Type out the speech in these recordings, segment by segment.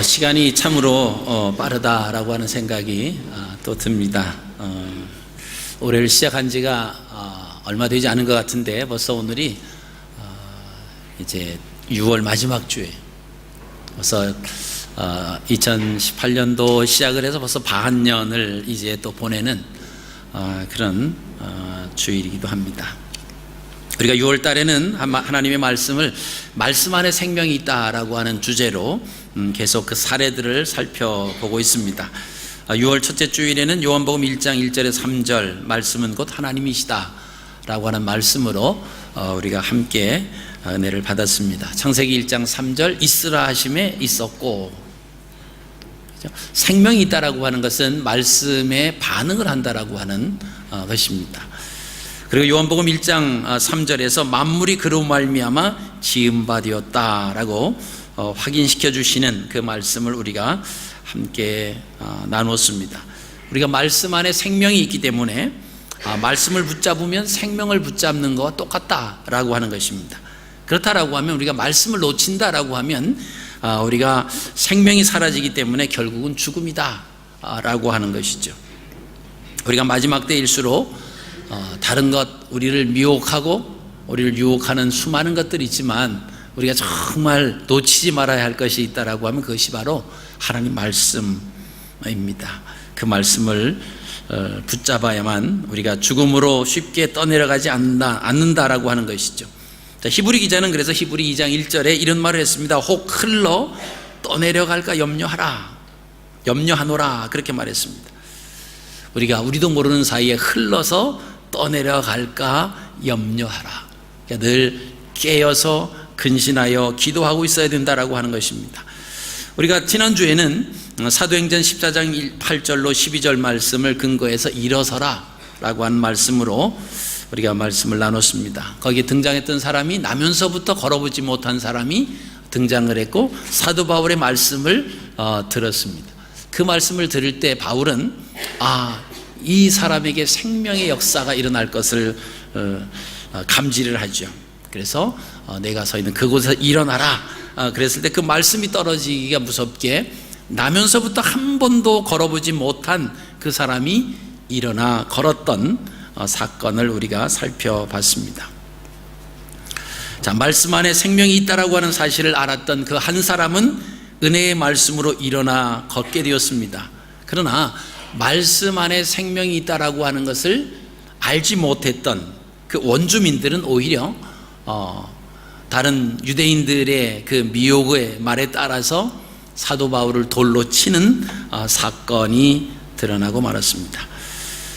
시간이 참으로 빠르다라고 하는 생각이 또 듭니다. 올해를 시작한 지가 얼마 되지 않은 것 같은데 벌써 오늘이 이제 6월 마지막 주에 벌써 2018년도 시작을 해서 벌써 반년을 이제 또 보내는 그런 주일이기도 합니다. 우리가 6월 달에는 하나님의 말씀을 말씀 안에 생명이 있다라고 하는 주제로 계속 그 사례들을 살펴보고 있습니다. 6월 첫째 주일에는 요한복음 1장 1절에서 3절 말씀은 곧 하나님이시다 라고 하는 말씀으로 우리가 함께 은혜를 받았습니다. 창세기 1장 3절 있으라 하심에 있었고, 생명이 있다라고 하는 것은 말씀에 반응을 한다라고 하는 것입니다. 그리고 요한복음 1장 3절에서 만물이 그로 말미암아 지은 바 되었다라고 확인시켜 주시는 그 말씀을 우리가 함께 나눴습니다. 우리가 말씀 안에 생명이 있기 때문에 말씀을 붙잡으면 생명을 붙잡는 것과 똑같다라고 하는 것입니다. 그렇다라고 하면 우리가 말씀을 놓친다라고 하면 우리가 생명이 사라지기 때문에 결국은 죽음이다라고 하는 것이죠. 우리가 마지막 때일수록 다른 것, 우리를 미혹하고 우리를 유혹하는 수많은 것들이 있지만 우리가 정말 놓치지 말아야 할 것이 있다라고 하면 그것이 바로 하나님 말씀입니다. 그 말씀을 붙잡아야만 우리가 죽음으로 쉽게 떠내려가지 않는다라고 하는 것이죠. 자, 히브리 기자는 그래서 히브리 2장 1절에 이런 말을 했습니다. 혹 흘러 떠내려갈까 염려하노라 그렇게 말했습니다. 우리도 모르는 사이에 흘러서 떠내려갈까 염려하라. 그러니까 늘 깨어서 근신하여 기도하고 있어야 된다라고 하는 것입니다. 우리가 지난주에는 사도행전 14장 8절로 12절 말씀을 근거해서 일어서라 라고 하는 말씀으로 우리가 말씀을 나눴습니다. 거기에 등장했던 사람이 나면서부터 걸어보지 못한 사람이 등장을 했고 사도 바울의 말씀을 들었습니다. 그 말씀을 들을 때 바울은 이 사람에게 생명의 역사가 일어날 것을 감지를 하죠. 그래서 내가 서 있는 그곳에서 일어나라 그랬을 때 그 말씀이 떨어지기가 무섭게 나면서부터 한 번도 걸어보지 못한 그 사람이 일어나 걸었던 사건을 우리가 살펴봤습니다. 자, 말씀 안에 생명이 있다라고 하는 사실을 알았던 그 한 사람은 은혜의 말씀으로 일어나 걷게 되었습니다. 그러나 말씀 안에 생명이 있다라고 하는 것을 알지 못했던 그 원주민들은 오히려 다른 유대인들의 그 미혹의 말에 따라서 사도 바울을 돌로 치는 사건이 드러나고 말았습니다.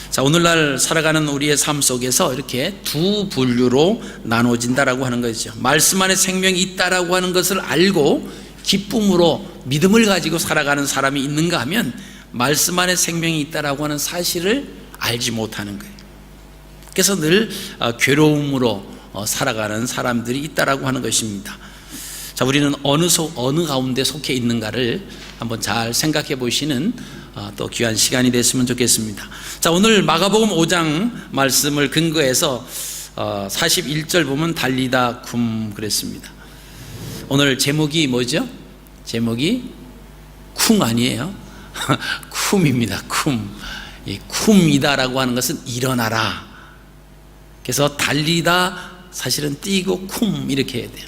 자, 오늘날 살아가는 우리의 삶 속에서 이렇게 두 분류로 나눠진다라고 하는 거죠. 말씀 안에 생명이 있다라고 하는 것을 알고 기쁨으로 믿음을 가지고 살아가는 사람이 있는가 하면 말씀 안에 생명이 있다라고 하는 사실을 알지 못하는 거예요. 그래서 늘 괴로움으로 살아가는 사람들이 있다라고 하는 것입니다. 자, 우리는 어느 가운데 속해 있는가를 한번 잘 생각해 보시는 또 귀한 시간이 됐으면 좋겠습니다. 자, 오늘 마가복음 5장 말씀을 근거해서 41절 보면 달리다 쿰 그랬습니다. 오늘 제목이 뭐죠? 제목이 쿵 아니에요? 쿰입니다. 쿰. 이 쿰이다라고 하는 것은 일어나라. 그래서 달리다 사실은 뛰고 쿰 이렇게 해야 돼요.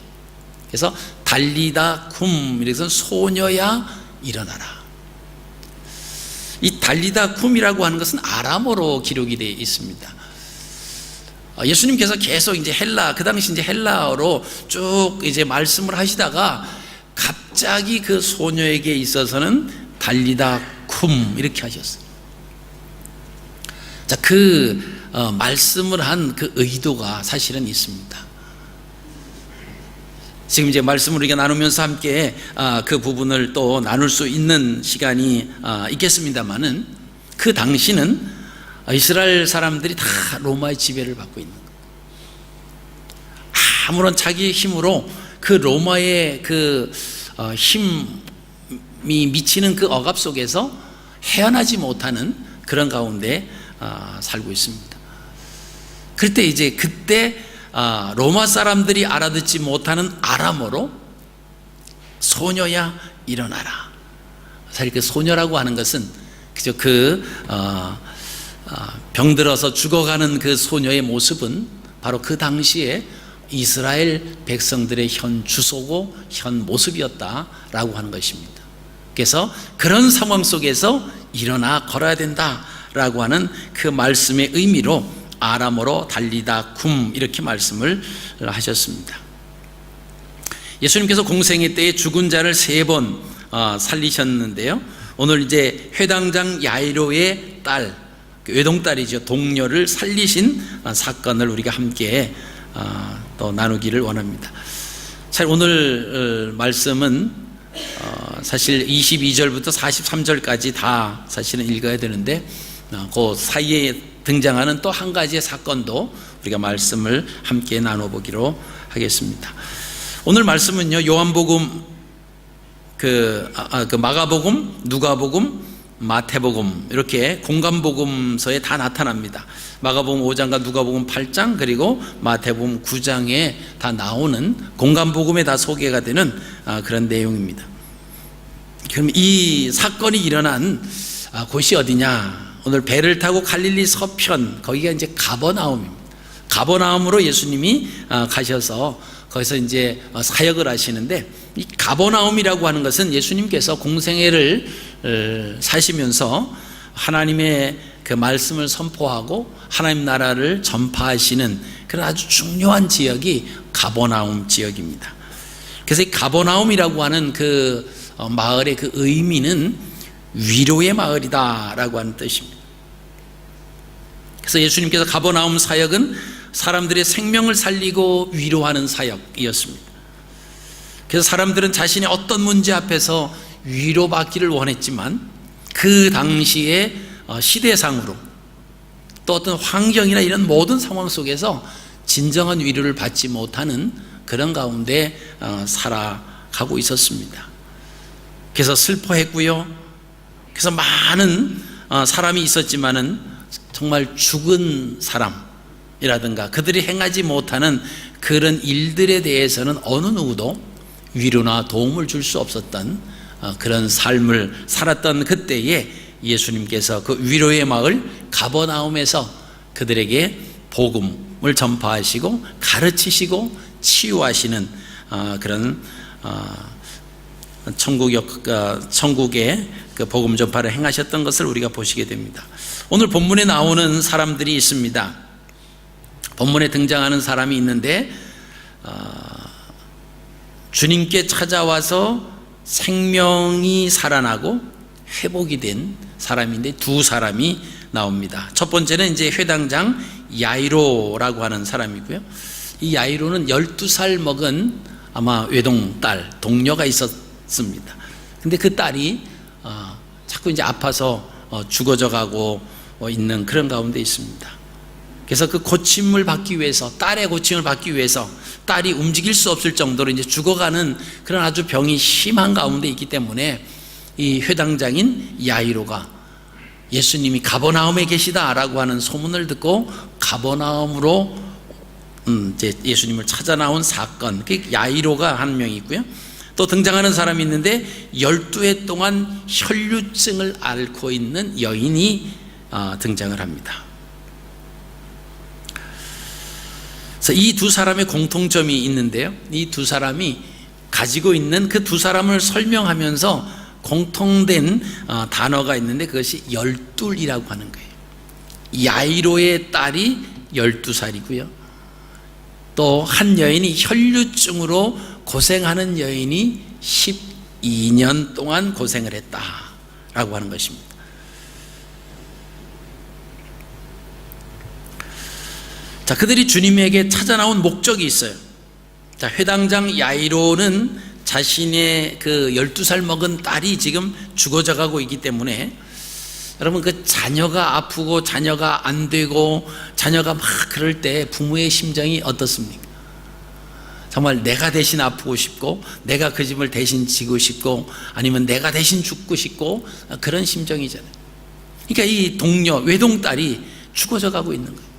그래서 달리다 쿰 이래서 소녀야 일어나라. 이 달리다 쿰이라고 하는 것은 아람어로 기록이 되어 있습니다. 예수님께서 계속 이제 그 당시 이제 헬라어로 쭉 이제 말씀을 하시다가 갑자기 그 소녀에게 있어서는 달리다 쿰 이렇게 하셨어요. 자, 그 말씀을 한 그 의도가 사실은 있습니다. 지금 이제 말씀을 우리가 나누면서 함께 그 부분을 또 나눌 수 있는 시간이 있겠습니다만은 그 당시는 이스라엘 사람들이 다 로마의 지배를 받고 있는 거예요. 아무런 자기의 힘으로 그 로마의 그 힘이 미치는 그 억압 속에서 헤어나지 못하는 그런 가운데 살고 있습니다. 그때 로마 사람들이 알아듣지 못하는 아람어로 소녀야 일어나라 사실 그 소녀라고 하는 것은 그저 병들어서 죽어가는 그 소녀의 모습은 바로 그 당시에 이스라엘 백성들의 현 주소고 현 모습이었다라고 하는 것입니다. 그래서 그런 상황 속에서 일어나 걸어야 된다라고 하는 그 말씀의 의미로 아람어로 달리다 쿰 이렇게 말씀을 하셨습니다. 예수님께서 공생애 때에 죽은 자를 3번 살리셨는데요, 오늘 이제 회당장 야이로의 딸, 외동딸이죠, 동료를 살리신 사건을 우리가 함께 또 나누기를 원합니다. 오늘 말씀은 사실 22절부터 43절까지 다 사실은 읽어야 되는데 그 사이에 등장하는 또 한 가지의 사건도 우리가 말씀을 함께 나눠보기로 하겠습니다. 오늘 말씀은요, 요한복음, 마가복음, 누가복음, 마태복음 이렇게 공간복음서에 다 나타납니다. 마가복음 5장과 누가복음 8장 그리고 마태복음 9장에 다 나오는 공간복음에 다 소개가 되는 그런 내용입니다. 그럼 이 사건이 일어난 곳이 어디냐? 오늘 배를 타고 갈릴리 서편, 거기가 이제 가버나움입니다. 가버나움으로 예수님이 가셔서 거기서 이제 사역을 하시는데, 이 가버나움이라고 하는 것은 예수님께서 공생애를 사시면서 하나님의 그 말씀을 선포하고 하나님 나라를 전파하시는 그런 아주 중요한 지역이 가버나움 지역입니다. 그래서 이 가버나움이라고 하는 그 마을의 그 의미는 위로의 마을이다라고 하는 뜻입니다. 그래서 예수님께서 가버나움 사역은 사람들의 생명을 살리고 위로하는 사역이었습니다. 그래서 사람들은 자신의 어떤 문제 앞에서 위로받기를 원했지만 그 당시의 시대상으로 또 어떤 환경이나 이런 모든 상황 속에서 진정한 위로를 받지 못하는 그런 가운데 살아가고 있었습니다. 그래서 슬퍼했고요. 그래서 많은 사람이 있었지만은 정말 죽은 사람이라든가 그들이 행하지 못하는 그런 일들에 대해서는 어느 누구도 위로나 도움을 줄 수 없었던 그런 삶을 살았던 그때에 예수님께서 그 위로의 마을 가버나움에서 그들에게 복음을 전파하시고 가르치시고 치유하시는 그런 천국의 그 복음 전파를 행하셨던 것을 우리가 보시게 됩니다. 오늘 본문에 나오는 사람들이 있습니다. 본문에 등장하는 사람이 있는데 주님께 찾아와서 생명이 살아나고 회복이 된 사람인데 두 사람이 나옵니다. 첫 번째는 이제 회당장 야이로라고 하는 사람이고요. 이 야이로는 12살 먹은 아마 외동딸, 동료가 있었습니다. 근데 그 딸이 자꾸 이제 아파서 죽어져 가고 있는 그런 가운데 있습니다. 그래서 그 고침을 받기 위해서, 딸의 고침을 받기 위해서 딸이 움직일 수 없을 정도로 이제 죽어가는 그런 아주 병이 심한 가운데 있기 때문에 이 회당장인 야이로가 예수님이 가버나움에 계시다라고 하는 소문을 듣고 가버나움으로 이제 예수님을 찾아 나온 사건, 그 야이로가 한 명이 있고요. 또 등장하는 사람이 있는데 12해 동안 혈류증을 앓고 있는 여인이 등장을 합니다. 그래서 이 두 사람의 공통점이 있는데요, 이 두 사람이 가지고 있는 그 두 사람을 설명하면서 공통된 단어가 있는데 그것이 열둘이라고 하는 거예요. 야이로의 딸이 12살이고요 또 한 여인이 혈류증으로 고생하는 여인이 12년 동안 고생을 했다라고 하는 것입니다. 자, 그들이 주님에게 찾아 나온 목적이 있어요. 자, 회당장 야이로는 자신의 그 12살 먹은 딸이 지금 죽어져 가고 있기 때문에, 여러분 그 자녀가 아프고 자녀가 안 되고 자녀가 막 그럴 때 부모의 심정이 어떻습니까? 정말 내가 대신 아프고 싶고 내가 그 짐을 대신 지고 싶고 아니면 내가 대신 죽고 싶고 그런 심정이잖아요. 그러니까 이 동료, 외동딸이 죽어져 가고 있는 거예요.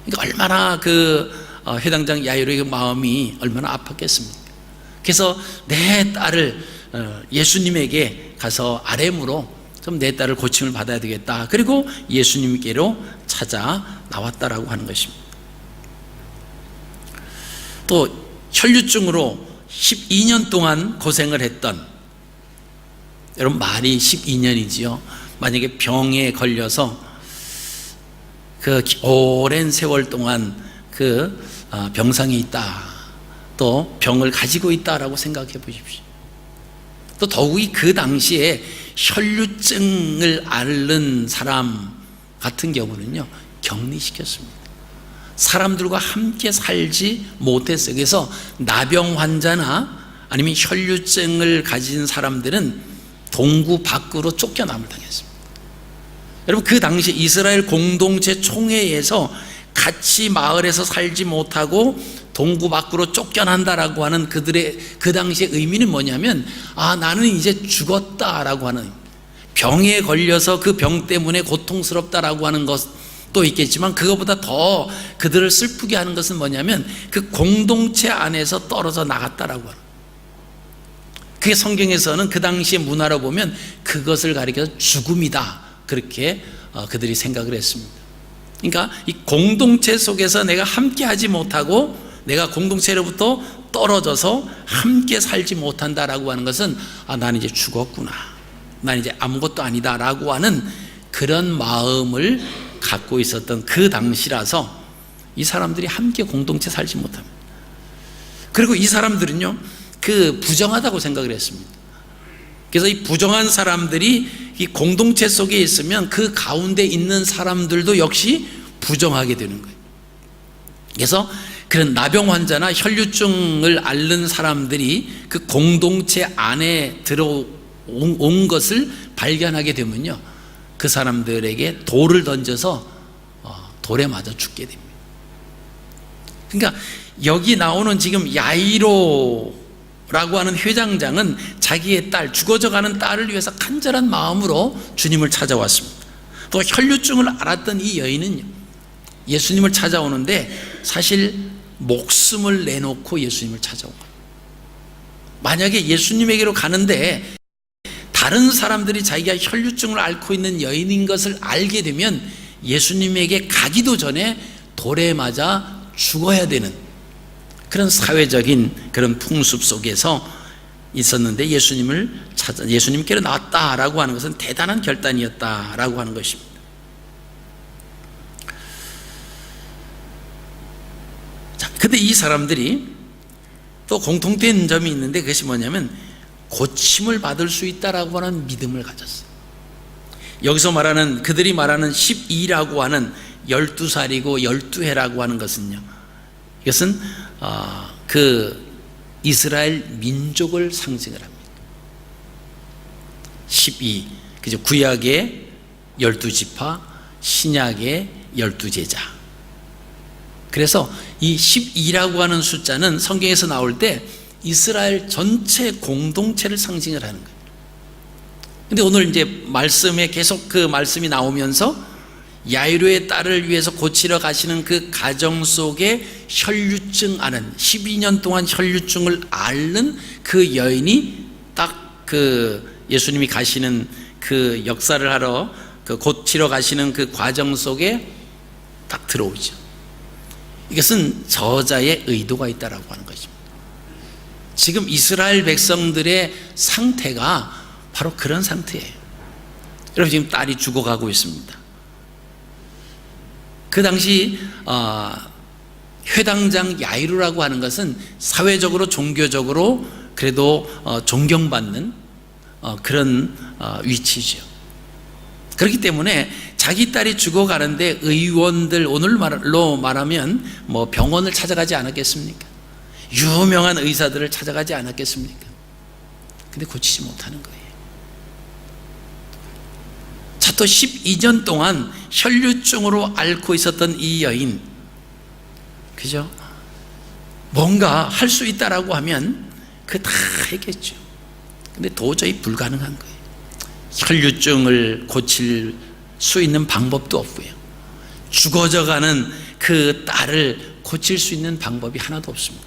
그러니까 얼마나 그 회당장 야이로의 마음이 얼마나 아팠겠습니까? 그래서 내 딸을 예수님에게 가서 RM으로 좀 내 딸을 고침을 받아야 되겠다. 그리고 예수님께로 찾아 나왔다라고 하는 것입니다. 또 혈류증으로 12년 동안 고생을 했던, 여러분 말이 12년이지요. 만약에 병에 걸려서 그 오랜 세월 동안 그 병상에 있다, 또 병을 가지고 있다라고 생각해 보십시오. 또 더욱이 그 당시에 혈류증을 앓는 사람 같은 경우는요, 격리시켰습니다. 사람들과 함께 살지 못했어요. 그래서 나병 환자나 아니면 혈류증을 가진 사람들은 동구 밖으로 쫓겨남을 당했습니다. 여러분, 그 당시 이스라엘 공동체 총회에서 같이 마을에서 살지 못하고 동구 밖으로 쫓겨난다라고 하는 그들의 그 당시의 의미는 뭐냐면, 나는 이제 죽었다라고 하는, 병에 걸려서 그 병 때문에 고통스럽다라고 하는 것도 있겠지만, 그것보다 더 그들을 슬프게 하는 것은 뭐냐면 그 공동체 안에서 떨어져 나갔다라고 하는, 그게 성경에서는 그 당시의 문화로 보면 그것을 가리켜서 죽음이다, 그렇게 그들이 생각을 했습니다. 그러니까 이 공동체 속에서 내가 함께 하지 못하고 내가 공동체로부터 떨어져서 함께 살지 못한다라고 하는 것은, 나는 이제 죽었구나, 난 이제 아무것도 아니다 라고 하는 그런 마음을 갖고 있었던 그 당시라서 이 사람들이 함께 공동체 살지 못합니다. 그리고 이 사람들은요, 그 부정하다고 생각을 했습니다. 그래서 이 부정한 사람들이 이 공동체 속에 있으면 그 가운데 있는 사람들도 역시 부정하게 되는 거예요. 그래서 그런 나병 환자나 혈류증을 앓는 사람들이 그 공동체 안에 들어온 것을 발견하게 되면요, 그 사람들에게 돌을 던져서 돌에 맞아 죽게 됩니다. 그러니까 여기 나오는 지금 야이로라고 하는 회장장은 자기의 딸, 죽어져가는 딸을 위해서 간절한 마음으로 주님을 찾아왔습니다. 또 혈류증을 앓았던 이 여인은요, 예수님을 찾아오는데 사실 목숨을 내놓고 예수님을 찾아온 거예요. 만약에 예수님에게로 가는데 다른 사람들이 자기가 혈류증을 앓고 있는 여인인 것을 알게 되면 예수님에게 가기도 전에 돌에 맞아 죽어야 되는 그런 사회적인 그런 풍습 속에서 있었는데, 예수님께로 나왔다라고 하는 것은 대단한 결단이었다라고 하는 것입니다. 자, 근데 이 사람들이 또 공통된 점이 있는데, 그것이 뭐냐면 고침을 받을 수 있다라고 하는 믿음을 가졌어요. 여기서 말하는, 그들이 말하는 12라고 하는 12살이고 12해라고 하는 것은요, 이것은 그 이스라엘 민족을 상징을 합니다. 12, 그죠? 구약의 12지파, 신약의 12제자. 그래서 이 12라고 하는 숫자는 성경에서 나올 때 이스라엘 전체 공동체를 상징을 하는 거예요. 근데 오늘 이제 말씀에 계속 그 말씀이 나오면서 야이로의 딸을 위해서 고치러 가시는 그 가정 속에 혈류증 앓은, 12년 동안 혈류증을 앓는 그 여인이 딱 그 예수님이 가시는 그 역사를 하러 그 고치러 가시는 그 과정 속에 딱 들어오죠. 이것은 저자의 의도가 있다라고 하는 것입니다. 지금 이스라엘 백성들의 상태가 바로 그런 상태예요. 여러분, 지금 딸이 죽어가고 있습니다. 그 당시 회당장 야이로라고 하는 것은 사회적으로 종교적으로 그래도 존경받는 그런 위치죠. 그렇기 때문에 자기 딸이 죽어가는데 의원들, 오늘로 말하면 뭐 병원을 찾아가지 않았겠습니까? 유명한 의사들을 찾아가지 않았겠습니까? 근데 고치지 못하는 거예요. 자, 또 12년 동안 혈류증으로 앓고 있었던 이 여인, 그죠? 뭔가 할 수 있다라고 하면 그 다 했겠죠. 근데 도저히 불가능한 거예요. 혈류증을 고칠 수 있는 방법도 없고요, 죽어져가는 그 딸을 고칠 수 있는 방법이 하나도 없습니다.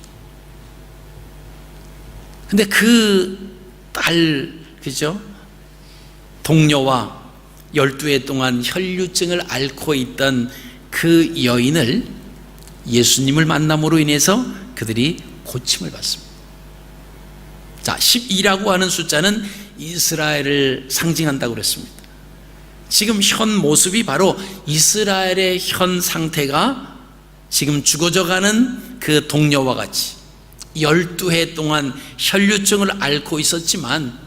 근데 그 그죠? 동료와 12해 동안 혈류증을 앓고 있던 그 여인을 예수님을 만남으로 인해서 그들이 고침을 받습니다. 자, 12라고 하는 숫자는 이스라엘을 상징한다고 그랬습니다. 지금 현 모습이 바로 이스라엘의 현 상태가 지금 죽어져가는 그 동료와 같이 12해 동안 혈류증을 앓고 있었지만,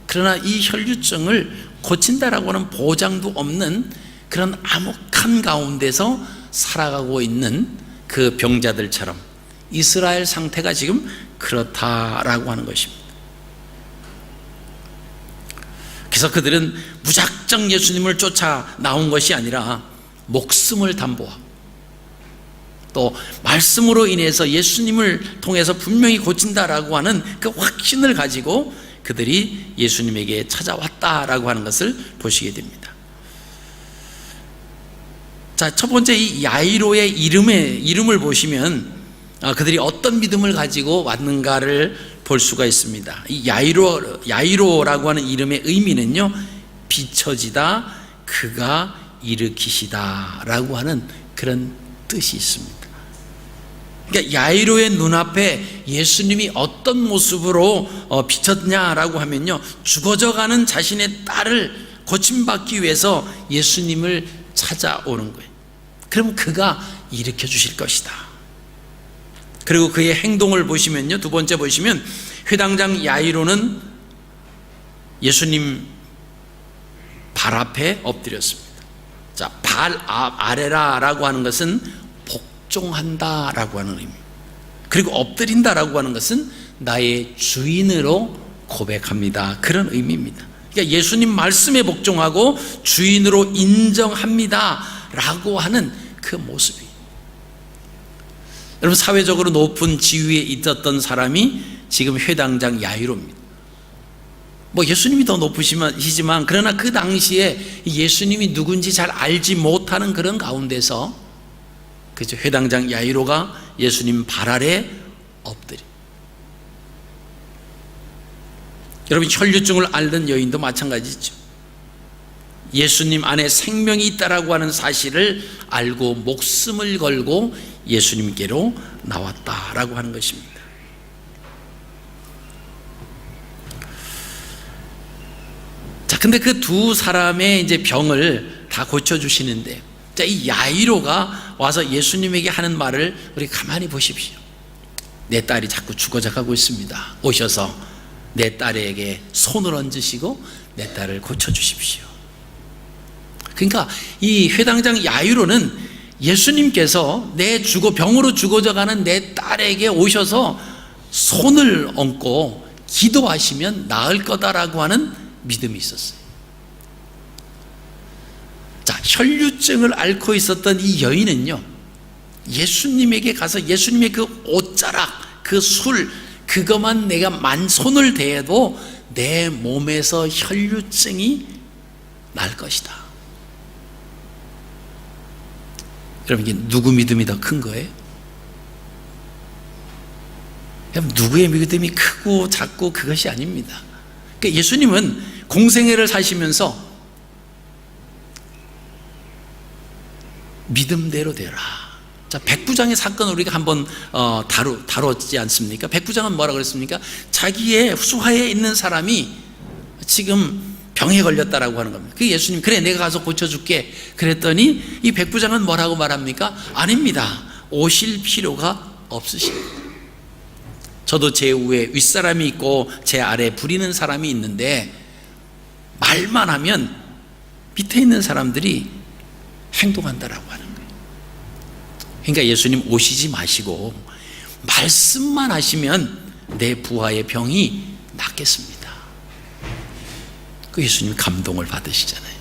그러나 이 혈류증을 고친다라고 하는 보장도 없는 그런 암흑한 가운데서 살아가고 있는 그 병자들처럼 이스라엘 상태가 지금 그렇다라고 하는 것입니다. 그래서 그들은 무작정 예수님을 쫓아 나온 것이 아니라 목숨을 담보하고 또 말씀으로 인해서 예수님을 통해서 분명히 고친다라고 하는 그 확신을 가지고 그들이 예수님에게 찾아왔다라고 하는 것을 보시게 됩니다. 자, 첫 번째 이 야이로의 이름을 보시면 그들이 어떤 믿음을 가지고 왔는가를 볼 수가 있습니다. 이 야이로라고 하는 이름의 의미는요, 비춰지다, 그가 일으키시다라고 하는 그런 뜻이 있습니다. 그러니까 야이로의 눈앞에 예수님이 어떤 모습으로 비쳤냐라고 하면요, 죽어져가는 자신의 딸을 고침받기 위해서 예수님을 찾아오는 거예요. 그럼 그가 일으켜 주실 것이다. 그리고 그의 행동을 보시면요, 두 번째 보시면 회당장 야이로는 예수님 발 앞에 엎드렸습니다. 자, 발 아래라라고 하는 것은 복종한다라고 하는 의미, 그리고 엎드린다라고 하는 것은 나의 주인으로 고백합니다, 그런 의미입니다. 그러니까 예수님 말씀에 복종하고 주인으로 인정합니다 라고 하는 그 모습이, 여러분, 사회적으로 높은 지위에 있었던 사람이 지금 회당장 야이로입니다. 뭐 예수님이 더 높으시지만 그러나 그 당시에 예수님이 누군지 잘 알지 못하는 그런 가운데서 그죠, 회당장 야이로가 예수님 발 아래 엎드려. 여러분, 혈류증을 앓는 여인도 마찬가지죠. 예수님 안에 생명이 있다라고 하는 사실을 알고 목숨을 걸고 예수님께로 나왔다라고 하는 것입니다. 자, 근데 그 두 사람의 이제 병을 다 고쳐주시는데, 자, 이 야이로가 와서 예수님에게 하는 말을 우리 가만히 보십시오. 내 딸이 자꾸 죽어져 가고 있습니다. 오셔서 내 딸에게 손을 얹으시고 내 딸을 고쳐주십시오. 그러니까 이 회당장 야이로는 예수님께서 병으로 죽어져 가는 내 딸에게 오셔서 손을 얹고 기도하시면 나을 거다라고 하는 믿음이 있었어요. 자, 혈류증을 앓고 있었던 이 여인은요, 예수님에게 가서 예수님의 그 옷자락, 그 술, 그것만 내가 손을 대해도 내 몸에서 혈류증이 날 것이다. 여러분, 이게 누구 믿음이 더 큰 거예요? 여러분, 누구의 믿음이 크고 작고 그것이 아닙니다. 그러니까 예수님은 공생애를 사시면서 믿음대로 되라. 자, 백부장의 사건을 우리가 한번 다뤘지 않습니까? 백부장은 뭐라 그랬습니까? 자기의 수하에 있는 사람이 지금 병에 걸렸다라고 하는 겁니다. 그 예수님, 그래 내가 가서 고쳐줄게 그랬더니 이 백부장은 뭐라고 말합니까? 아닙니다, 오실 필요가 없으십니다. 저도 제 위에 윗사람이 있고 제 아래 부리는 사람이 있는데 말만 하면 밑에 있는 사람들이 행동한다라고 하는 거예요. 그러니까 예수님 오시지 마시고 말씀만 하시면 내 부하의 병이 낫겠습니다. 그 예수님 감동을 받으시잖아요.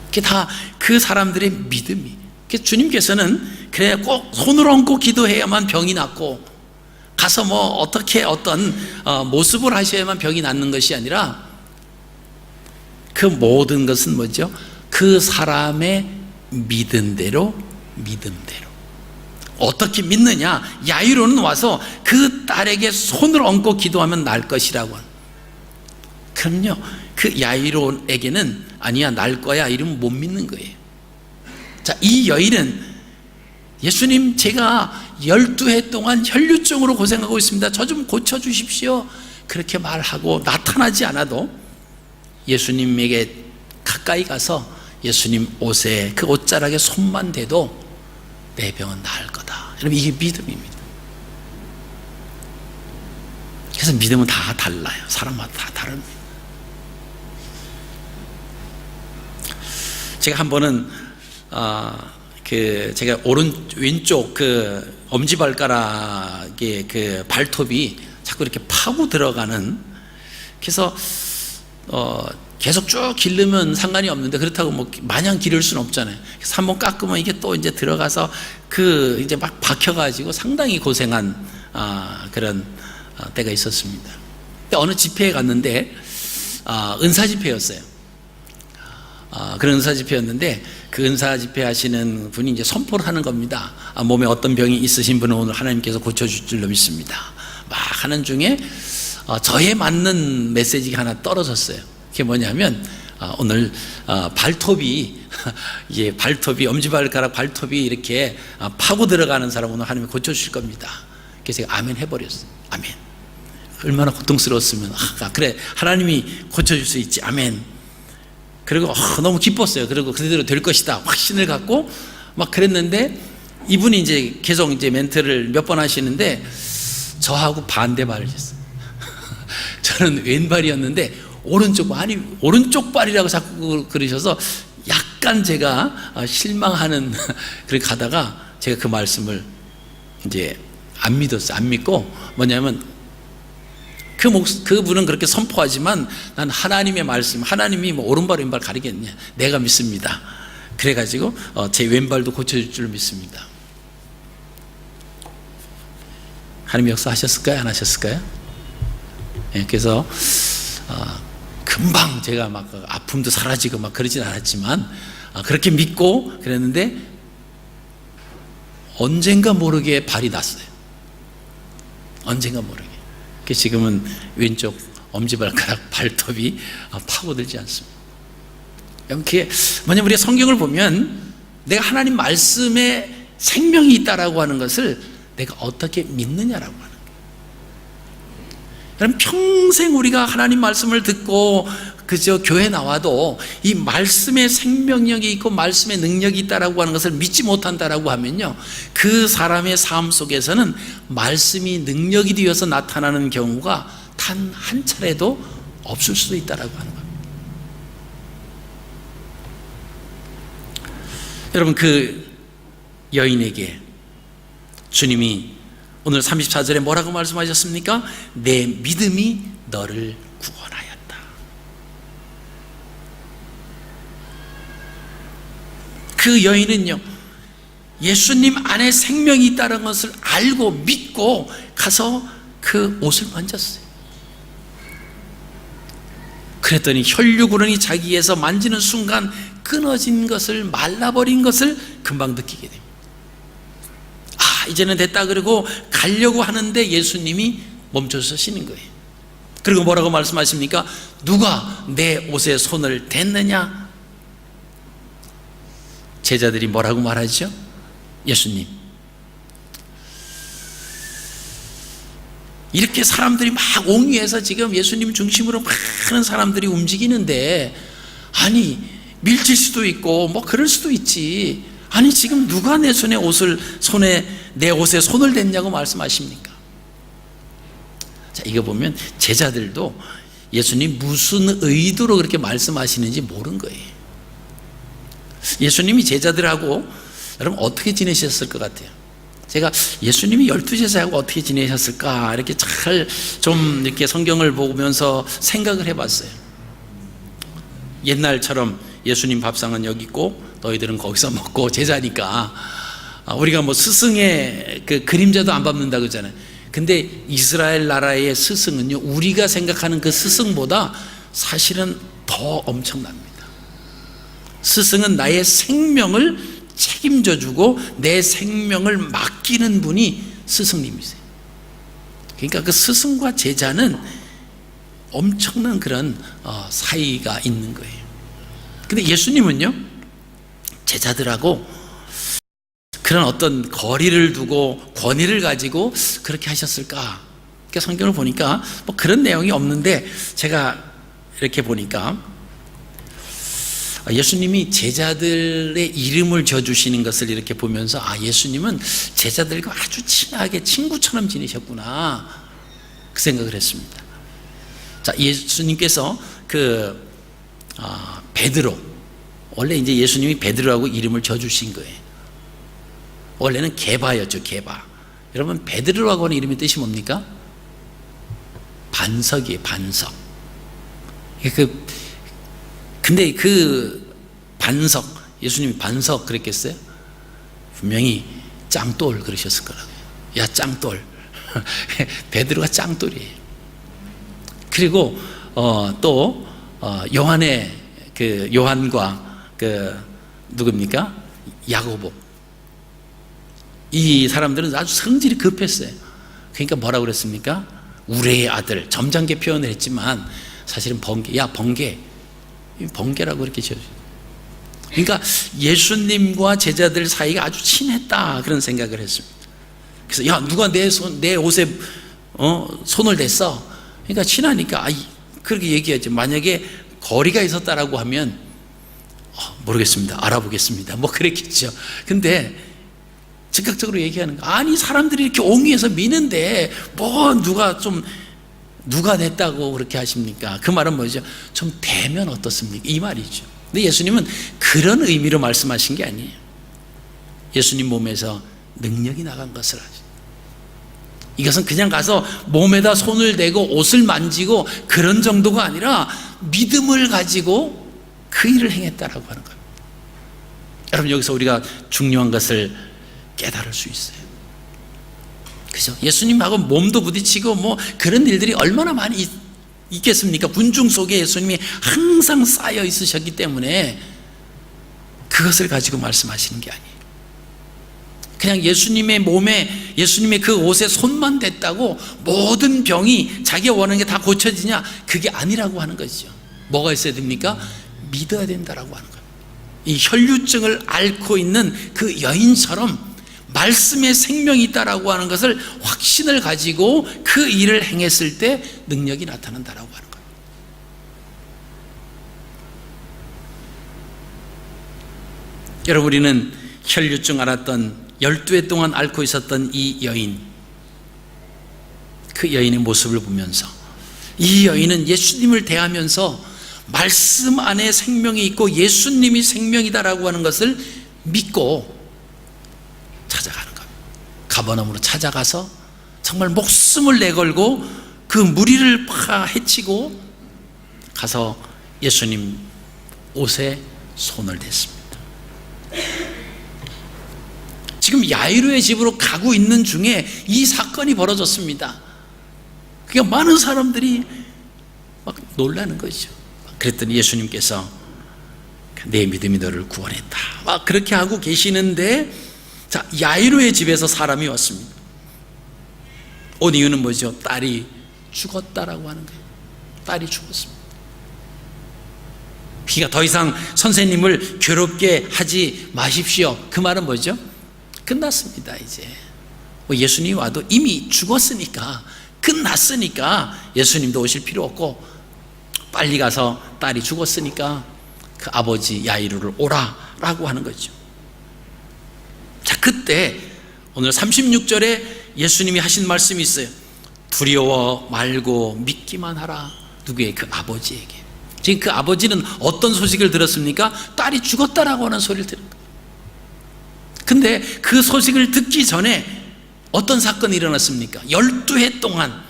그게 다 그 사람들의 믿음이. 주님께서는 그래 꼭 손을 얹고 기도해야만 병이 낫고 가서 뭐 어떻게 어떤 모습을 하셔야만 병이 낫는 것이 아니라 그 모든 것은 뭐죠? 그 사람의 믿음대로 어떻게 믿느냐? 야이로는 와서 그 딸에게 손을 얹고 기도하면 나을 것이라고. 그럼요, 그 야이로에게는 아니야 날 거야 이러면 못 믿는 거예요. 자, 이 여인은 예수님 제가 12해 동안 혈류증으로 고생하고 있습니다. 저 좀 고쳐주십시오. 그렇게 말하고 나타나지 않아도 예수님에게 가까이 가서 예수님 옷에 그 옷자락에 손만 대도 내 병은 나을 거다. 여러분, 이게 믿음입니다. 그래서 믿음은 다 달라요. 사람마다 다 다릅니다. 제가 한 번은 제가 왼쪽 그 엄지발가락에 그 발톱이 자꾸 이렇게 파고 들어가는, 그래서 계속 쭉 기르면 상관이 없는데 그렇다고 뭐 마냥 기를 수는 없잖아요. 그래서 한번 깎으면 이게 또 이제 들어가서 이제 막 박혀가지고 상당히 고생한 그런 때가 있었습니다. 근데 어느 집회에 갔는데 은사 집회였어요. 그런 은사 집회였는데 그 은사 집회 하시는 분이 이제 선포를 하는 겁니다. 몸에 어떤 병이 있으신 분은 오늘 하나님께서 고쳐줄 줄로 믿습니다. 막 하는 중에 저에 맞는 메시지가 하나 떨어졌어요. 그게 뭐냐면 오늘 발톱이 이제 엄지발가락 발톱이 이렇게 파고 들어가는 사람 오늘 하나님이 고쳐주실 겁니다. 그래서 제가 아멘 해버렸어요. 아멘. 얼마나 고통스러웠으면 그래 하나님이 고쳐줄 수 있지, 아멘. 그리고 너무 기뻤어요. 그리고 그대로 될 것이다 확신을 갖고 막 그랬는데, 이분이 이제 계속 이제 멘트를 몇 번 하시는데 저하고 반대 발을 했어요. 저는 왼발이었는데 오른쪽 발이라고 자꾸 그러셔서 약간 제가 실망하는 그렇게 가다가 제가 그 말씀을 이제 안 믿었어요. 안 믿고 뭐냐면 그분은 그렇게 선포하지만 난 하나님의 말씀, 하나님이 뭐 오른발 왼발 가리겠냐, 내가 믿습니다. 그래가지고 제 왼발도 고쳐줄 줄 믿습니다. 하나님 역사하셨을까요? 안 하셨을까요? 그래서 금방 제가 막 아픔도 사라지고 막 그러진 않았지만 그렇게 믿고 그랬는데 언젠가 모르게 발이 났어요. 언젠가 모르게. 그래서 지금은 왼쪽 엄지발가락 발톱이 파고들지 않습니다. 이렇게 뭐냐면 우리가 성경을 보면 내가 하나님 말씀에 생명이 있다라고 하는 것을 내가 어떻게 믿느냐라고 하는 거예요. 여러분, 평생 우리가 하나님 말씀을 듣고 그저 교회 나와도 이 말씀에 생명력이 있고 말씀의 능력이 있다라고 하는 것을 믿지 못한다라고 하면요, 그 사람의 삶 속에서는 말씀이 능력이 되어서 나타나는 경우가 단 한 차례도 없을 수도 있다라고 하는 겁니다. 여러분, 그 여인에게 주님이 오늘 34절에 뭐라고 말씀하셨습니까? 내 믿음이 너를 구원하였다. 그 여인은요, 예수님 안에 생명이 있다는 것을 알고 믿고 가서 그 옷을 만졌어요. 그랬더니 혈류구렁이 자기에서 만지는 순간 끊어진 것을, 말라버린 것을 금방 느끼게 됩니다. 이제는 됐다 그러고 가려고 하는데 예수님이 멈춰서시는 거예요. 그리고 뭐라고 말씀하십니까? 누가 내 옷에 손을 댔느냐? 제자들이 뭐라고 말하죠? 예수님. 이렇게 사람들이 막 옹이해서 지금 예수님 중심으로 많은 사람들이 움직이는데, 아니 밀칠 수도 있고 뭐 그럴 수도 있지, 아니 지금 누가 내 내 옷에 손을 댔냐고 말씀하십니까? 자, 이거 보면 제자들도 예수님 무슨 의도로 그렇게 말씀하시는지 모른 거예요. 예수님이 제자들하고 여러분 어떻게 지내셨을 것 같아요? 제가 예수님이 12제자하고 어떻게 지내셨을까 이렇게 잘 좀 이렇게 성경을 보면서 생각을 해봤어요. 옛날처럼 예수님 밥상은 여기 있고 너희들은 거기서 먹고 제자니까 우리가 뭐 스승의 그 그림자도 안 밟는다 그러잖아요. 근데 이스라엘 나라의 스승은요, 우리가 생각하는 그 스승보다 사실은 더 엄청납니다. 스승은 나의 생명을 책임져 주고 내 생명을 맡기는 분이 스승님이세요. 그러니까 그 스승과 제자는 엄청난 그런 사이가 있는 거예요. 근데 예수님은요, 제자들하고 그런 어떤 거리를 두고 권위를 가지고 그렇게 하셨을까? 그러니까 성경을 보니까 뭐 그런 내용이 없는데, 제가 이렇게 보니까 예수님이 제자들의 이름을 지어주시는 것을 이렇게 보면서, 예수님은 제자들과 아주 친하게 친구처럼 지내셨구나, 그 생각을 했습니다. 자, 예수님께서 베드로, 원래 이제 예수님이 베드로라고 이름을 지어주신 거예요. 원래는 게바였죠, 게바. 여러분, 베드로라고 하는 이름의 뜻이 뭡니까? 반석이에요, 반석. 근데 그 반석, 예수님이 반석 그랬겠어요? 분명히 짱돌 그러셨을 거라고요. 야, 짱돌. 베드로가 짱돌이에요. 그리고 또 요한의 요한과 누굽니까? 야고보. 이 사람들은 아주 성질이 급했어요. 그러니까 뭐라고 그랬습니까? 우레의 아들, 점잖게 표현을 했지만 사실은 번개, 야 번개, 번개라고 그렇게 지어줘요. 그러니까 예수님과 제자들 사이가 아주 친했다, 그런 생각을 했습니다. 그래서 야, 누가 내 옷에 손을 댔어? 그러니까 친하니까 그렇게 얘기하죠. 만약에 거리가 있었다라고 하면 모르겠습니다, 알아보겠습니다, 뭐 그랬겠죠. 근데 즉각적으로 얘기하는 거, 아니 사람들이 이렇게 옹이해서 미는데 뭐 누가 냈다고 그렇게 하십니까? 그 말은 뭐죠? 좀 대면 어떻습니까? 이 말이죠. 근데 예수님은 그런 의미로 말씀하신 게 아니에요. 예수님 몸에서 능력이 나간 것을 하죠. 이것은 그냥 가서 몸에다 손을 대고 옷을 만지고 그런 정도가 아니라 믿음을 가지고 그 일을 행했다라고 하는 거예요. 여러분, 여기서 우리가 중요한 것을 깨달을 수 있어요. 그죠? 예수님하고 몸도 부딪히고 뭐 그런 일들이 얼마나 많이 있겠습니까? 군중 속에 예수님이 항상 쌓여 있으셨기 때문에 그것을 가지고 말씀하시는 게 아니에요. 그냥 예수님의 몸에, 예수님의 그 옷에 손만 댔다고 모든 병이 자기가 원하는 게 다 고쳐지냐? 그게 아니라고 하는 것이죠. 뭐가 있어야 됩니까? 믿어야 된다라고 하는 거예요. 이 혈류증을 앓고 있는 그 여인처럼 말씀에 생명이 있다라고 하는 것을 확신을 가지고 그 일을 행했을 때 능력이 나타난다라고 하는 거예요. 여러분, 우리는 혈류증 앓았던 12해 동안 앓고 있었던 이 여인, 그 여인의 모습을 보면서 이 여인은 예수님을 대하면서 말씀 안에 생명이 있고 예수님이 생명이다라고 하는 것을 믿고 찾아가는 거예요. 가버나움으로 찾아가서 정말 목숨을 내걸고 그 무리를 파헤치고 가서 예수님 옷에 손을 댔습니다. 지금 야이로의 집으로 가고 있는 중에 이 사건이 벌어졌습니다. 그러니까 많은 사람들이 막 놀라는 거죠. 그랬더니 예수님께서 내 믿음이 너를 구원했다, 막 그렇게 하고 계시는데, 자, 야이로의 집에서 사람이 왔습니다. 온 이유는 뭐죠? 딸이 죽었다라고 하는 거예요. 딸이 죽었습니다. 그러니까 더 이상 선생님을 괴롭게 하지 마십시오. 그 말은 뭐죠? 끝났습니다. 이제 예수님이 와도 이미 죽었으니까, 끝났으니까 예수님도 오실 필요 없고 빨리 가서 딸이 죽었으니까 그 아버지 야이로를 오라라고 하는 거죠. 자, 그때 오늘 36절에 예수님이 하신 말씀이 있어요. 두려워 말고 믿기만 하라. 누구의? 그 아버지에게. 지금 그 아버지는 어떤 소식을 들었습니까? 딸이 죽었다라고 하는 소리를 들은 거예요. 근데 그 소식을 듣기 전에 어떤 사건이 일어났습니까? 12해 동안,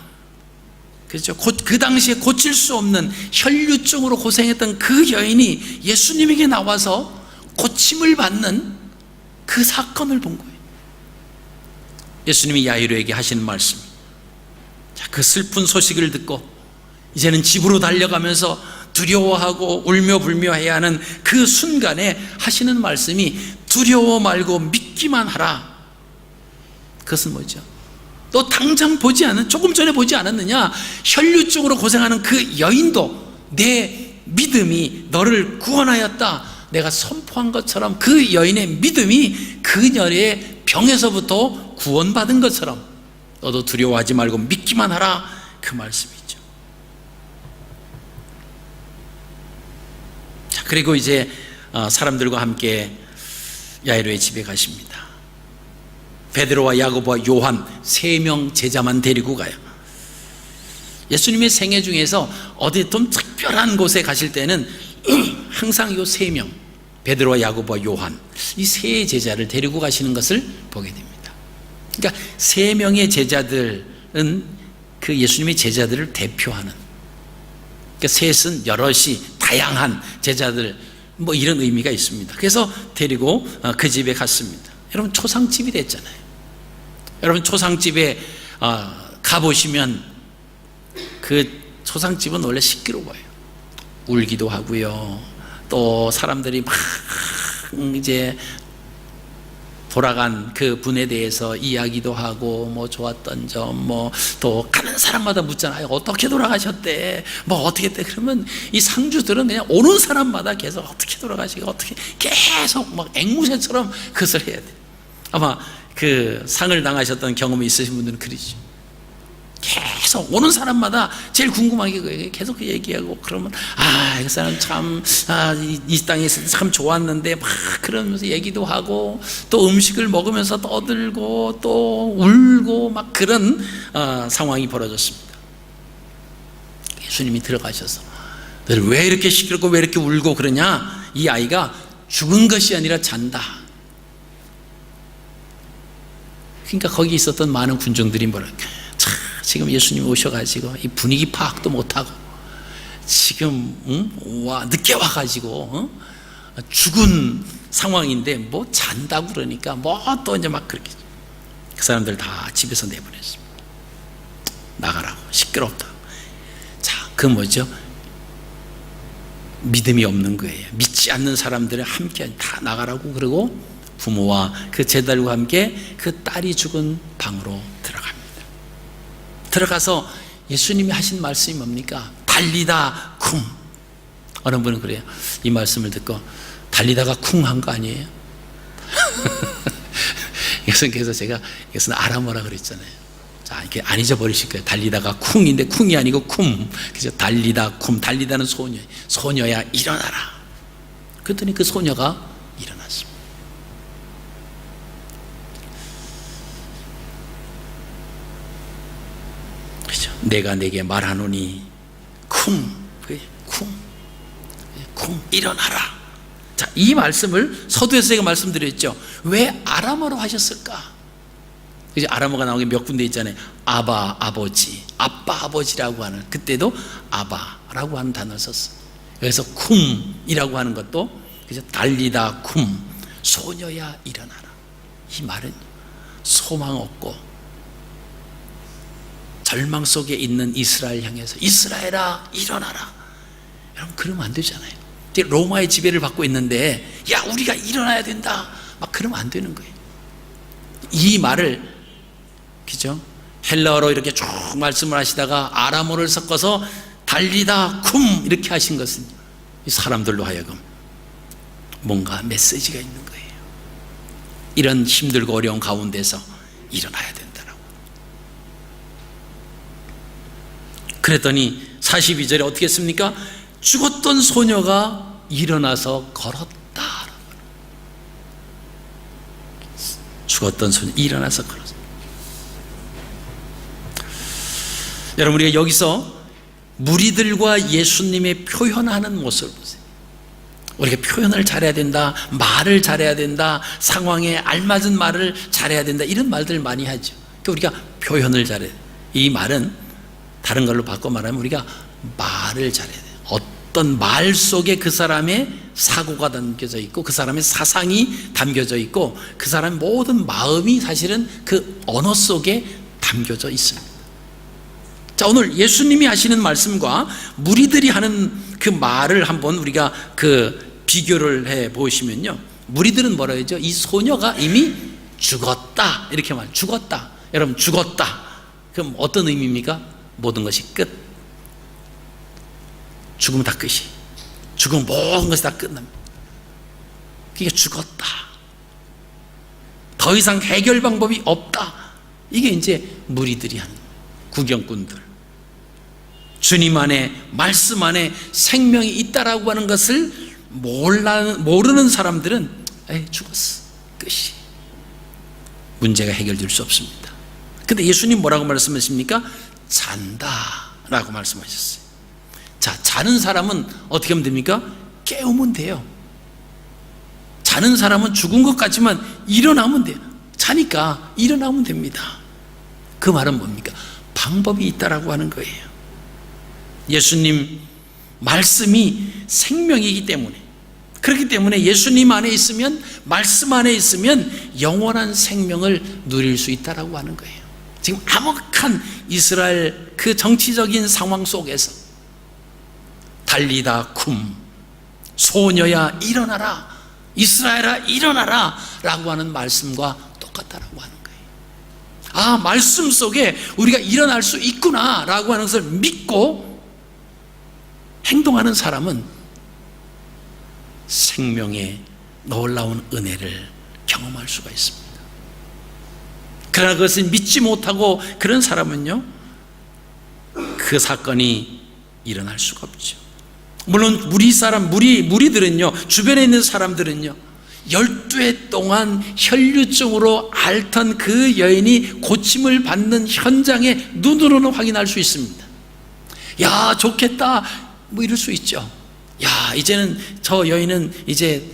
그렇죠? 그 당시에 고칠 수 없는 혈류증으로 고생했던 그 여인이 예수님에게 나와서 고침을 받는 그 사건을 본 거예요. 예수님이 야이로에게 하시는 말씀, 자, 그 슬픈 소식을 듣고 이제는 집으로 달려가면서 두려워하고 울며 불며 해야 하는 그 순간에 하시는 말씀이 두려워 말고 믿기만 하라. 그것은 뭐죠? 너 당장 보지 않은, 조금 전에 보지 않았느냐? 혈류증으로 고생하는 그 여인도 내 믿음이 너를 구원하였다. 내가 선포한 것처럼 그 여인의 믿음이 그녀의 병에서부터 구원받은 것처럼 너도 두려워하지 말고 믿기만 하라, 그 말씀이죠. 자, 그리고 이제 사람들과 함께 야이로의 집에 가십니다. 베드로와 야고보와 요한 3명 제자만 데리고 가요. 예수님의 생애 중에서 어디 좀 특별한 곳에 가실 때는 항상 이 3명, 베드로와 야고보와 요한, 이 3 제자를 데리고 가시는 것을 보게 됩니다. 그러니까 3명의 제자들은 그 예수님의 제자들을 대표하는, 그러니까 셋은 여럿이 다양한 제자들, 뭐 이런 의미가 있습니다. 그래서 데리고 그 집에 갔습니다. 여러분, 초상집이 됐잖아요. 여러분, 초상집에 가보시면 그 초상집은 원래 시끄러워요. 울기도 하고요, 또 사람들이 막 이제 돌아간 그 분에 대해서 이야기도 하고, 뭐 좋았던 점, 뭐 또 가는 사람마다 묻잖아요. 어떻게 돌아가셨대, 뭐 어떻게 했대. 그러면 이 상주들은 그냥 오는 사람마다 계속 어떻게 돌아가시고, 어떻게, 계속 막 앵무새처럼 그것을 해야 돼. 아마 그 상을 당하셨던 경험이 있으신 분들은 그러죠. 계속 오는 사람마다 제일 궁금한 게 그거예요. 계속 그 얘기하고, 그러면 그 사람 참 이 땅에서 참 좋았는데 막 그러면서 얘기도 하고, 또 음식을 먹으면서 떠들고 또 울고 막 그런 상황이 벌어졌습니다. 예수님이 들어가셔서 너를 왜 이렇게 시끄럽고 왜 이렇게 울고 그러냐? 이 아이가 죽은 것이 아니라 잔다. 그러니까 거기 있었던 많은 군중들이 뭐랄까, 지금 예수님 오셔가지고 이 분위기 파악도 못하고 지금 늦게 와가지고 죽은 상황인데 뭐 잔다고 그러니까 뭐 또 이제 막 그렇게, 그 사람들 다 집에서 내보냈습니다. 나가라고, 시끄럽다. 자, 그 뭐죠? 믿음이 없는 거예요. 믿지 않는 사람들을 함께 다 나가라고, 그러고 부모와 그 제자들과 함께 그 딸이 죽은 방으로 들어갑니다. 들어가서 예수님이 하신 말씀이 뭡니까? 달리다 쿵. 어느 분은 그래요. 이 말씀을 듣고 달리다가 쿵 한 거 아니에요? 그래서 제가 이것은 아람어라 그랬잖아요. 자, 이렇게 안 잊어버리실 거예요. 달리다가 쿵인데 쿵이 아니고 쿰. 그래서 달리다 쿰. 달리다는 소녀. 소녀야 일어나라. 그랬더니 그 소녀가 일어났습니다. 그렇죠? 내가 내게 말하노니 쿵 일어나라. 자, 이 말씀을 서두에서 제가 말씀드렸죠. 왜 아람어로 하셨을까? 이제 아람어가 나오는 게 몇 군데 있잖아요. 아바 아버지, 아빠 아버지라고 하는, 그때도 아바라고 하는 단어를 썼어요. 그래서 쿰이라고 하는 것도, 그래서 달리다 쿰, 소녀야 일어나라. 이 말은 소망 없고 절망 속에 있는 이스라엘 향해서 이스라엘아 일어나라. 여러분, 그러면 안 되잖아요. 로마의 지배를 받고 있는데 야, 우리가 일어나야 된다, 막 그러면 안 되는 거예요. 이 말을, 그죠? 헬라어로 이렇게 쭉 말씀을 하시다가 아람어를 섞어서 달리다 쿰 이렇게 하신 것은 이 사람들로 하여금 뭔가 메시지가 있는 거예요. 이런 힘들고 어려운 가운데서 일어나야 된다라고. 그랬더니 42절에 어떻게 했습니까? 죽었던 소녀가 일어나서 걸었다. 죽었던 소녀 일어나서 걸었다. 여러분, 우리가 여기서 무리들과 예수님의 표현하는 모습을 보세요. 우리가 표현을 잘해야 된다, 말을 잘해야 된다, 상황에 알맞은 말을 잘해야 된다, 이런 말들을 많이 하죠. 그러니까 우리가 표현을 잘해야 돼요. 이 말은 다른 걸로 바꿔 말하면 우리가 말을 잘해야 돼요. 어떤 말 속에 그 사람의 사고가 담겨져 있고, 그 사람의 사상이 담겨져 있고, 그 사람의 모든 마음이 사실은 그 언어 속에 담겨져 있습니다. 자, 오늘 예수님이 하시는 말씀과 무리들이 하는 그 말을 한번 우리가 그 비교를 해 보시면요, 무리들은 뭐라 하죠? 이 소녀가 이미 죽었다, 이렇게 말. 죽었다. 여러분, 죽었다. 그럼 어떤 의미입니까? 모든 것이 끝. 죽으면 다 끝이. 죽으면 모든 것이 다 끝납니다. 그게 죽었다. 더 이상 해결 방법이 없다. 이게 이제 무리들이 하는 구경꾼들. 주님 안에, 말씀 안에 생명이 있다라고 하는 것을 모르는 사람들은 죽었어. 끝이. 문제가 해결될 수 없습니다. 근데 예수님 뭐라고 말씀하십니까? 잔다 라고 말씀하셨어요. 자, 자는 사람은 어떻게 하면 됩니까? 깨우면 돼요. 자는 사람은 죽은 것 같지만 일어나면 돼요. 자니까 일어나면 됩니다. 그 말은 뭡니까? 방법이 있다라고 하는 거예요. 예수님 말씀이 생명이기 때문에, 그렇기 때문에 예수님 안에 있으면, 말씀 안에 있으면 영원한 생명을 누릴 수 있다라고 하는 거예요. 지금 암흑한 이스라엘 그 정치적인 상황 속에서 달리다 쿰, 소녀야 일어나라, 이스라엘아 일어나라 라고 하는 말씀과 똑같다라고 하는 거예요. 아, 말씀 속에 우리가 일어날 수 있구나 라고 하는 것을 믿고 행동하는 사람은 생명의 놀라운 은혜를 경험할 수가 있습니다. 그러나 그것을 믿지 못하고 그런 사람은요, 그 사건이 일어날 수가 없죠. 물론 무리들은요, 주변에 있는 사람들은요, 12해 동안 혈류증으로 앓던 그 여인이 고침을 받는 현장에 눈으로는 확인할 수 있습니다. 야, 좋겠다 뭐 이럴 수 있죠. 야, 이제는 저 여인은 이제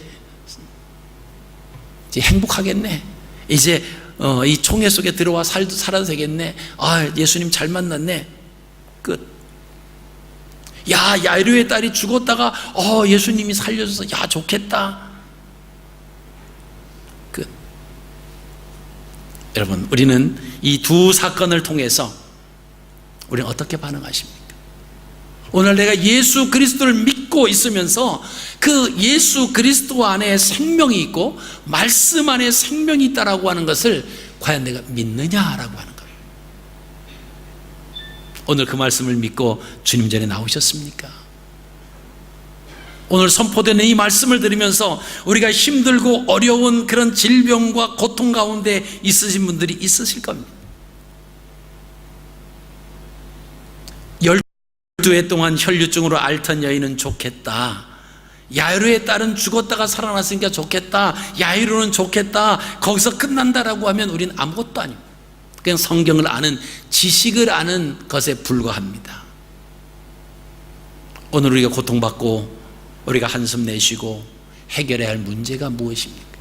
행복하겠네. 이제 이 총회 속에 들어와 살아도 되겠네. 아, 예수님 잘 만났네. 끝. 야, 야이로의 딸이 죽었다가 예수님이 살려줘서 야, 좋겠다. 끝. 여러분, 우리는 이 두 사건을 통해서 우리는 어떻게 반응하십니까? 오늘 내가 예수 그리스도를 믿고 있으면서 그 예수 그리스도 안에 생명이 있고 말씀 안에 생명이 있다라고 하는 것을 과연 내가 믿느냐라고 하는 거예요. 오늘 그 말씀을 믿고 주님 전에 나오셨습니까? 오늘 선포되는 이 말씀을 들으면서 우리가 힘들고 어려운 그런 질병과 고통 가운데 있으신 분들이 있으실 겁니다. 12해 동안 혈류증으로 앓던 여인은 좋겠다. 야이로의 딸은 죽었다가 살아났으니까 좋겠다. 야이로는 좋겠다. 거기서 끝난다라고 하면 우리는 아무것도 아닙니다. 그냥 성경을 아는, 지식을 아는 것에 불과합니다. 오늘 우리가 고통받고 우리가 한숨 내쉬고 해결해야 할 문제가 무엇입니까?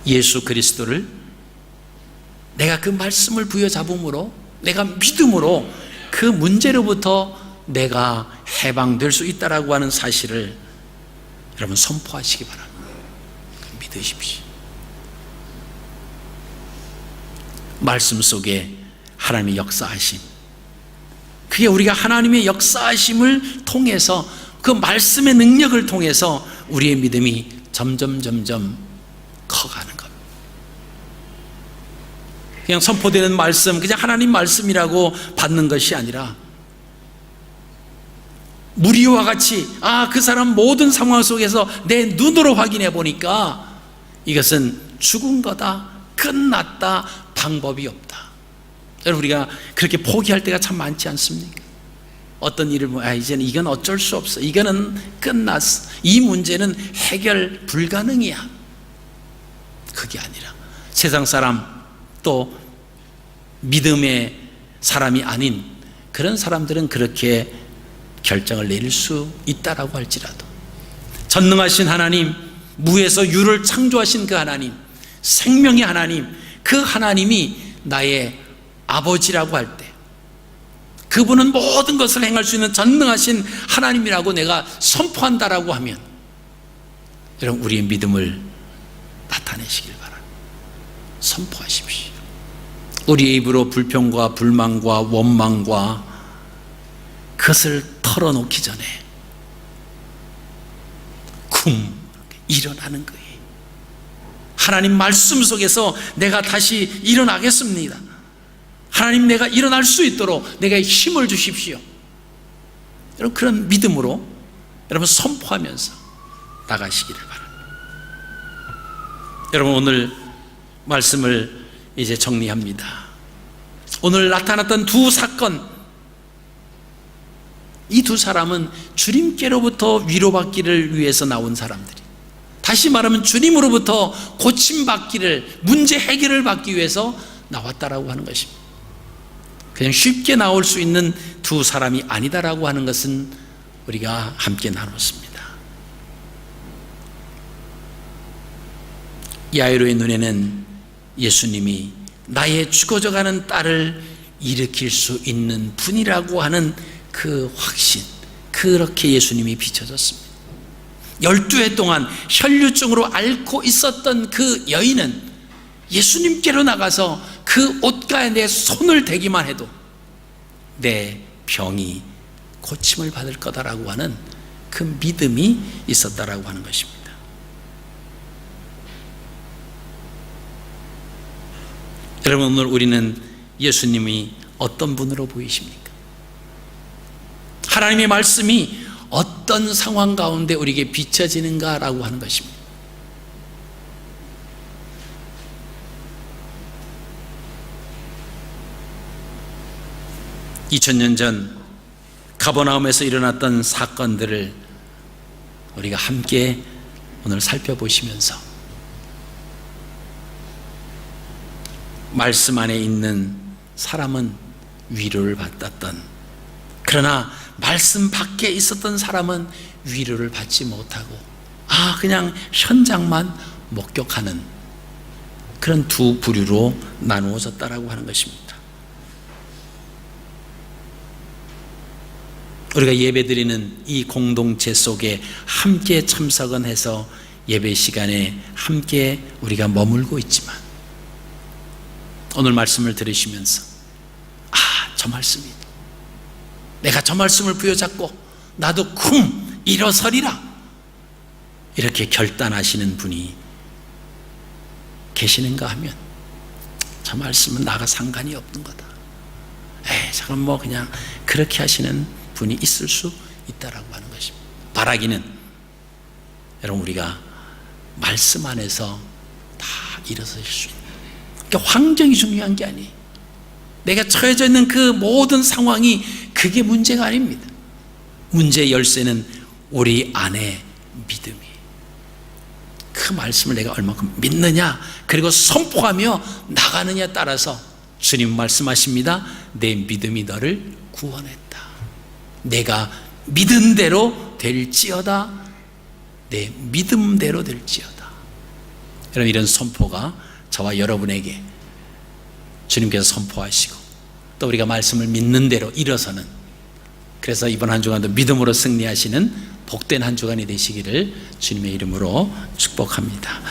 예수 그리스도를 내가 그 말씀을 부여잡음으로, 내가 믿음으로 그 문제로부터 내가 해방될 수 있다라고 하는 사실을 여러분 선포하시기 바랍니다. 믿으십시오. 말씀 속에 하나님의 역사하심, 그게 우리가 하나님의 역사하심을 통해서, 그 말씀의 능력을 통해서 우리의 믿음이 점점 커가는 겁니다. 그냥 선포되는 말씀, 그냥 하나님 말씀이라고 받는 것이 아니라 무리와 같이 그 사람 모든 상황 속에서 내 눈으로 확인해 보니까 이것은 죽은 거다, 끝났다, 방법이 없다. 여러분, 우리가 그렇게 포기할 때가 참 많지 않습니까? 어떤 일을 보면 이제는 이건 어쩔 수 없어, 이거는 끝났어, 이 문제는 해결 불가능이야. 그게 아니라 세상 사람, 또 믿음의 사람이 아닌 그런 사람들은 그렇게 결정을 내릴 수 있다라고 할지라도, 전능하신 하나님, 무에서 유를 창조하신 그 하나님, 생명의 하나님, 그 하나님이 나의 아버지라고 할 때, 그분은 모든 것을 행할 수 있는 전능하신 하나님이라고 내가 선포한다라고 하면, 여러분, 우리의 믿음을 나타내시길 바랍니다. 선포하십시오. 우리의 입으로 불평과 불만과 원망과 그것을 털어놓기 전에 일어나는 거예요. 하나님 말씀 속에서 내가 다시 일어나겠습니다. 하나님, 내가 일어날 수 있도록 내게 힘을 주십시오. 여러분, 그런 믿음으로 여러분 선포하면서 나가시기를 바랍니다. 여러분, 오늘 말씀을 이제 정리합니다. 오늘 나타났던 두 사건, 이 두 사람은 주님께로부터 위로받기를 위해서 나온 사람들이, 다시 말하면 주님으로부터 고침받기를, 문제 해결을 받기 위해서 나왔다라고 하는 것입니다. 그냥 쉽게 나올 수 있는 두 사람이 아니다라고 하는 것은 우리가 함께 나눴습니다. 야이로의 눈에는 예수님이 나의 죽어져가는 딸을 일으킬 수 있는 분이라고 하는 그 확신, 그렇게 예수님이 비춰졌습니다. 12해 동안 혈류증으로 앓고 있었던 그 여인은 예수님께로 나가서 그 옷가에 내 손을 대기만 해도 내 병이 고침을 받을 거다라고 하는 그 믿음이 있었다라고 하는 것입니다. 여러분, 오늘 우리는 예수님이 어떤 분으로 보이십니까? 하나님의 말씀이 어떤 상황 가운데 우리에게 비춰지는가라고 하는 것입니다. (2000년) 전 가버나움에서 일어났던 사건들을 우리가 함께 오늘 살펴보시면서 말씀 안에 있는 사람은 위로를 받았던, 그러나 말씀 밖에 있었던 사람은 위로를 받지 못하고 그냥 현장만 목격하는 그런 두 부류로 나누어졌다라고 하는 것입니다. 우리가 예배드리는 이 공동체 속에 함께 참석은 해서 예배 시간에 함께 우리가 머물고 있지만, 오늘 말씀을 들으시면서 저 말씀이, 내가 저 말씀을 부여잡고 나도 쿵 일어서리라, 이렇게 결단하시는 분이 계시는가 하면 저 말씀은 나가 상관이 없는 거다. 저건 뭐 그냥 그렇게 하시는 분이 있을 수 있다라고 하는 것입니다. 바라기는 여러분, 우리가 말씀 안에서 다 일어서실 수 있는, 그러니까 환경이 중요한 게 아니에요. 내가 처해져 있는 그 모든 상황이 그게 문제가 아닙니다. 문제의 열쇠는 우리 안에 믿음이에요. 그 말씀을 내가 얼마큼 믿느냐, 그리고 선포하며 나가느냐에 따라서 주님 말씀하십니다. 내 믿음이 너를 구원했다. 내가 믿은 대로 될지어다. 내 믿음대로 될지어다. 여러분, 이런 선포가 저와 여러분에게 주님께서 선포하시고, 또 우리가 말씀을 믿는 대로 일어서는, 그래서 이번 한 주간도 믿음으로 승리하시는 복된 한 주간이 되시기를 주님의 이름으로 축복합니다.